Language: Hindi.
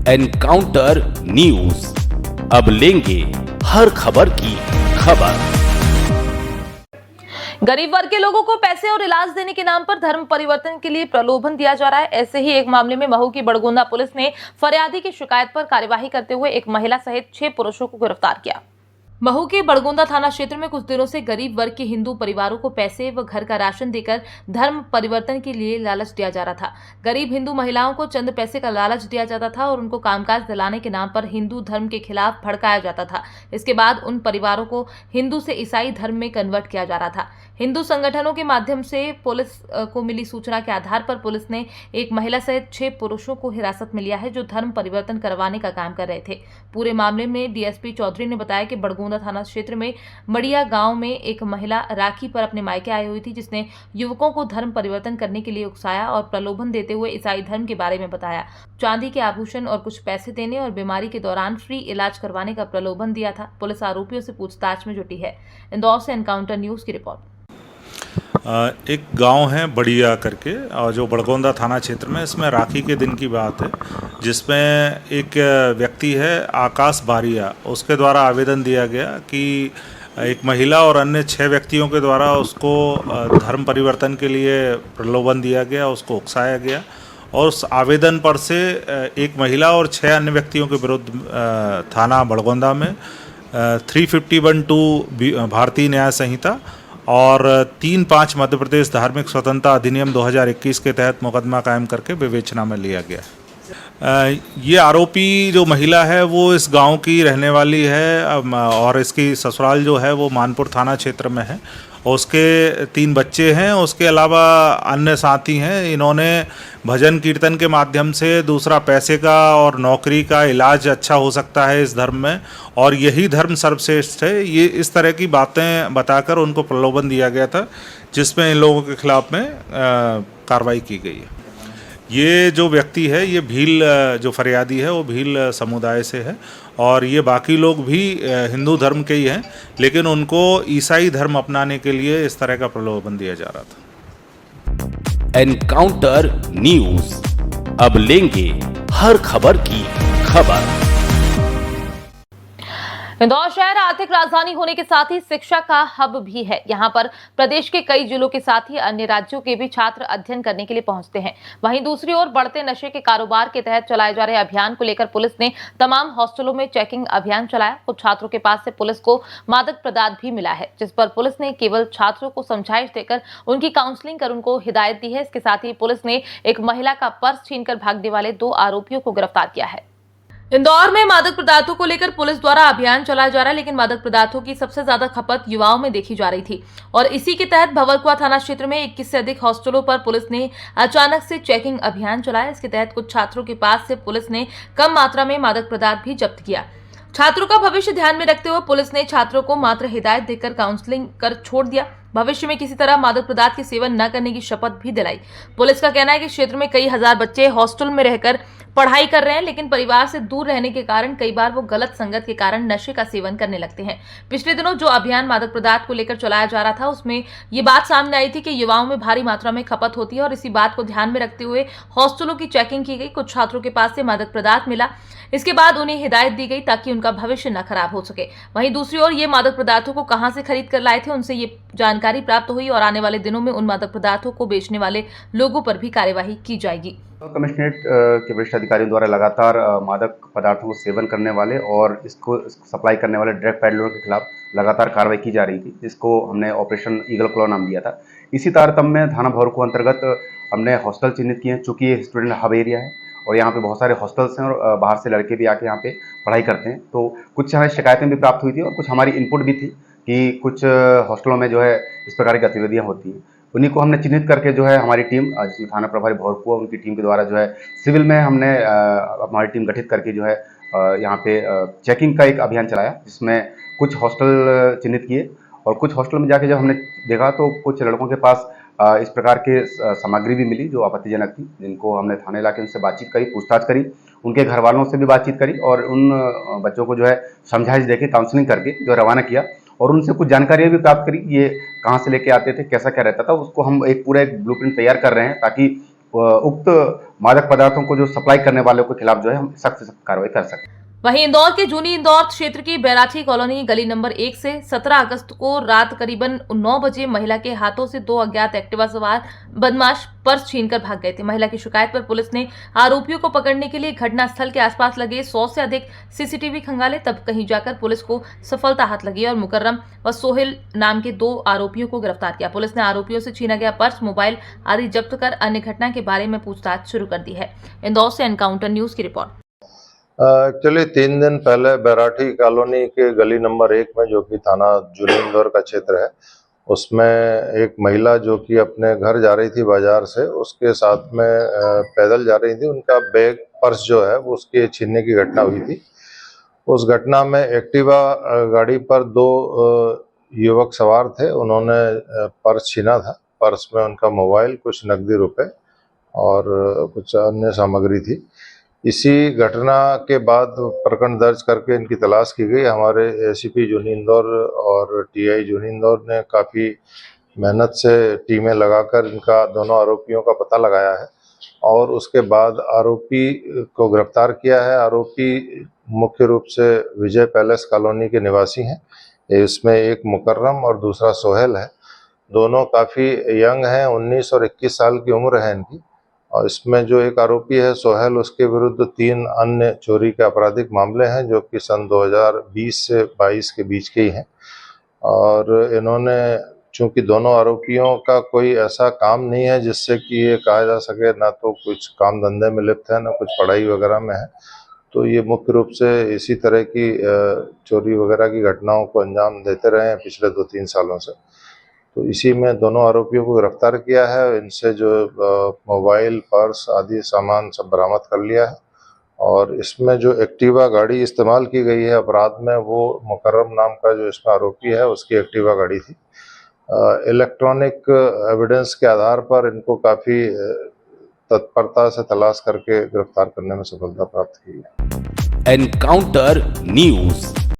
एनकाउंटर न्यूज, अब लेंगे हर खबर की खबर। गरीब वर्ग के लोगों को पैसे और इलाज देने के नाम पर धर्म परिवर्तन के लिए प्रलोभन दिया जा रहा है। ऐसे ही एक मामले में महू की बड़गोंदा पुलिस ने फरियादी की शिकायत पर कार्यवाही करते हुए एक महिला सहित 6 पुरुषों को गिरफ्तार किया। महू के बड़गोंदा थाना क्षेत्र में कुछ दिनों से गरीब वर्ग के हिंदू परिवारों को पैसे व घर का राशन देकर धर्म परिवर्तन के लिए लालच दिया जा रहा था। गरीब हिंदू महिलाओं को चंद पैसे का लालच दिया जाता था और उनको कामकाज दिलाने के नाम पर हिंदू धर्म के खिलाफ भड़काया जाता था। इसके बाद उन परिवारों को हिंदू से ईसाई धर्म में कन्वर्ट किया जा रहा था। हिंदू संगठनों के माध्यम से पुलिस को मिली सूचना के आधार पर पुलिस ने एक महिला सहित 6 पुरुषों को हिरासत में लिया है, जो धर्म परिवर्तन करवाने का काम कर रहे थे। पूरे मामले में डीएसपी चौधरी ने बताया कि बड़गोंदा थाना क्षेत्र में मड़िया गांव में एक महिला राखी पर अपने मायके आई हुई थी, जिसने युवकों को धर्म परिवर्तन करने के लिए उकसाया और प्रलोभन देते हुए ईसाई धर्म के बारे में बताया। चांदी के आभूषण और कुछ पैसे देने और बीमारी के दौरान फ्री इलाज करवाने का प्रलोभन दिया था। पुलिस आरोपियों से पूछताछ में जुटी है। इंदौर से एनकाउंटर न्यूज की रिपोर्ट। एक गांव है बढ़िया करके, और जो बड़गोंदा थाना क्षेत्र में, इसमें राखी के दिन की बात है, जिसमें एक व्यक्ति है आकाश बारिया, उसके द्वारा आवेदन दिया गया कि एक महिला और अन्य 6 व्यक्तियों के द्वारा उसको धर्म परिवर्तन के लिए प्रलोभन दिया गया, उसको उकसाया गया और उस आवेदन पर से एक महिला और 6 अन्य व्यक्तियों के विरुद्ध थाना बड़गोंदा में 351(2) भारतीय न्याय संहिता और 3(5) मध्य प्रदेश धार्मिक स्वतंत्रता अधिनियम 2021 के तहत मुकदमा कायम करके विवेचना में लिया गया। ये आरोपी जो महिला है वो इस गांव की रहने वाली है और इसकी ससुराल जो है वो मानपुर थाना क्षेत्र में है। उसके 3 बच्चे हैं, उसके अलावा अन्य साथी हैं। इन्होंने भजन कीर्तन के माध्यम से, दूसरा पैसे का और नौकरी का, इलाज अच्छा हो सकता है इस धर्म में और यही धर्म सर्वश्रेष्ठ है, ये इस तरह की बातें बताकर उनको प्रलोभन दिया गया था, जिसमें इन लोगों के खिलाफ में कार्रवाई की गई है। ये जो व्यक्ति है, ये भील जो फरियादी है वो भील समुदाय से है और ये बाकी लोग भी हिंदू धर्म के ही हैं, लेकिन उनको ईसाई धर्म अपनाने के लिए इस तरह का प्रलोभन दिया जा रहा था। एनकाउंटर न्यूज, अब लेंगे हर खबर की खबर। इंदौर शहर आर्थिक राजधानी होने के साथ ही शिक्षा का हब भी है। यहाँ पर प्रदेश के कई जिलों के साथ ही अन्य राज्यों के भी छात्र अध्ययन करने के लिए पहुंचते हैं। वहीं दूसरी ओर बढ़ते नशे के कारोबार के तहत चलाए जा रहे अभियान को लेकर पुलिस ने तमाम हॉस्टलों में चेकिंग अभियान चलाया। कुछ छात्रों के पास से पुलिस को मादक पदार्थ भी मिला है, जिस पर पुलिस ने केवल छात्रों को समझाइश देकर उनकी काउंसलिंग कर उनको हिदायत दी है। इसके साथ ही पुलिस ने एक महिला का पर्स छीनकर भागने वाले 2 आरोपियों को गिरफ्तार किया है। इंदौर में मादक पदार्थों को लेकर पुलिस द्वारा अभियान चलाया जा रहा है, लेकिन मादक पदार्थों की सबसे ज्यादा खपत युवाओं में देखी जा रही थी और इसी के तहत भंवरकुआ थाना क्षेत्र में 21 से अधिक हॉस्टलों पर पुलिस ने अचानक से चेकिंग अभियान चलाया। इसके तहत कुछ छात्रों के पास से पुलिस ने कम मात्रा में मादक पदार्थ भी जब्त किया। छात्रों का भविष्य ध्यान में रखते हुए पुलिस ने छात्रों को मात्र हिदायत देकर काउंसलिंग कर छोड़ दिया। भविष्य में किसी तरह मादक पदार्थ के सेवन न करने की शपथ भी दिलाई। पुलिस का कहना है कि क्षेत्र में कई हजार बच्चे हॉस्टल में रहकर पढ़ाई कर रहे हैं, लेकिन परिवार से दूर रहने के कारण कई बार वो गलत संगत के कारण नशे का सेवन करने लगते हैं। पिछले दिनों जो अभियान मादक पदार्थ को लेकर चलाया जा रहा था, उसमें ये बात सामने आई थी कि युवाओं में भारी मात्रा में खपत होती है और इसी बात को ध्यान में रखते हुए हॉस्टलों की चेकिंग की गई। कुछ छात्रों के पास से मादक पदार्थ मिला, इसके बाद उन्हें हिदायत दी गई ताकि उनका भविष्य न खराब हो सके। वहीं दूसरी ओर ये मादक पदार्थों को कहां से खरीद कर लाए थे, उनसे ये जानकारी प्राप्त हुई और आने वाले दिनों में उन मादक पदार्थों को बेचने वाले लोगों पर भी कार्यवाही की जाएगी। कमिश्नरेट के वरिष्ठ अधिकारियों द्वारा लगातार मादक पदार्थों को सेवन करने वाले और इसको सप्लाई करने वाले ड्रग पैडलरों के खिलाफ लगातार कार्रवाई की जा रही थी, जिसको हमने ऑपरेशन ईगल क्लॉ नाम दिया था। इसी तारतम्य में थाना भंवरकुआ अंतर्गत हमने हॉस्टल चिन्हित किए हैं, चूँकि ये स्टूडेंट हब एरिया है और यहाँ पे बहुत सारे हॉस्टल्स हैं और बाहर से लड़के भी आके यहाँ पे पढ़ाई करते हैं। तो कुछ हमें शिकायतें भी प्राप्त हुई थी और कुछ हमारी इनपुट भी थी कि कुछ हॉस्टलों में जो है इस प्रकार की गतिविधियाँ होती हैं। उन्हीं को हमने चिन्हित करके जो है हमारी टीम, जिसमें थाना प्रभारी भंवरकुआ, उनकी टीम के द्वारा जो है सिविल में हमने हमारी टीम गठित करके जो है यहाँ पे चेकिंग का एक अभियान चलाया, जिसमें कुछ हॉस्टल चिन्हित किए और कुछ हॉस्टल में जाके जब हमने देखा तो कुछ लड़कों के पास इस प्रकार के सामग्री भी मिली जो आपत्तिजनक थी, जिनको हमने थाने लाके उनसे बातचीत करी, पूछताछ करी, उनके घर वालों से भी बातचीत करी और उन बच्चों को जो है समझाइश देके काउंसलिंग करके जो रवाना किया और उनसे कुछ जानकारियाँ भी प्राप्त करी, ये कहाँ से लेके आते थे, कैसा क्या रहता था, उसको हम पूरा एक ब्लूप्रिंट तैयार कर रहे हैं ताकि उक्त मादक पदार्थों को जो सप्लाई करने वालों के खिलाफ जो है हम सख्त से सख्त कार्रवाई कर सकें। वहीं इंदौर के जूनी इंदौर क्षेत्र की बैराठी कॉलोनी गली नंबर 1 से 17 अगस्त को रात करीबन 9 बजे महिला के हाथों से 2 अज्ञात एक्टिवा सवार बदमाश पर्स छीनकर भाग गए थे। महिला की शिकायत पर पुलिस ने आरोपियों को पकड़ने के लिए घटनास्थल के आसपास लगे 100 से अधिक सीसीटीवी खंगाले, तब कहीं जाकर पुलिस को सफलता हाथ लगी और मुकर्रम व सोहेल नाम के 2 आरोपियों को गिरफ्तार किया। पुलिस ने आरोपियों से छीना गया पर्स, मोबाइल आदि जब्त कर अन्य घटना के बारे में पूछताछ शुरू कर दी है। इंदौर से एनकाउंटर न्यूज की रिपोर्ट। एक्चुअली 3 दिन पहले बैराठी कॉलोनी के गली नंबर 1 में, जो कि थाना जूनी इंदौर का क्षेत्र है, उसमें एक महिला जो कि अपने घर जा रही थी बाजार से, उसके साथ में पैदल जा रही थी। उनका बैग पर्स जो है वो उसके छीनने की घटना हुई थी। उस घटना में एक्टिवा गाड़ी पर 2 युवक सवार थे। उन्होंने पर्स छीना था। पर्स में उनका मोबाइल, कुछ नकदी रुपए और कुछ अन्य सामग्री थी। इसी घटना के बाद प्रकरण दर्ज करके इनकी तलाश की गई। हमारे एसीपी जूनी इंदौर और टीआई जूनी इंदौर ने काफ़ी मेहनत से टीमें लगाकर इनका दोनों आरोपियों का पता लगाया है और उसके बाद आरोपी को गिरफ्तार किया है। आरोपी मुख्य रूप से विजय पैलेस कॉलोनी के निवासी हैं। इसमें एक मुकर्रम और दूसरा सोहेल है। दोनों काफ़ी यंग हैं, 19 और 21 साल की उम्र है इनकी। और इसमें जो एक आरोपी है सोहेल, उसके विरुद्ध 3 अन्य चोरी के आपराधिक मामले हैं जो कि सन 2020 से 22 के बीच के ही हैं। और इन्होंने, चूंकि दोनों आरोपियों का कोई ऐसा काम नहीं है जिससे कि ये कहा जा सके ना तो कुछ काम धंधे में लिप्त है, ना कुछ पढ़ाई वगैरह में है, तो ये मुख्य रूप से इसी तरह की चोरी वगैरह की घटनाओं को अंजाम देते रहे हैं पिछले 2-3 सालों से। तो इसी में दोनों आरोपियों को गिरफ्तार किया है। इनसे जो मोबाइल, पर्स आदि सामान सब बरामद कर लिया है। और इसमें जो एक्टिवा गाड़ी इस्तेमाल की गई है अपराध में, वो मुकर्रम नाम का जो इसमें आरोपी है उसकी एक्टिवा गाड़ी थी। इलेक्ट्रॉनिक एविडेंस के आधार पर इनको काफ़ी तत्परता से तलाश करके गिरफ्तार करने में सफलता प्राप्त की है। Encounter news.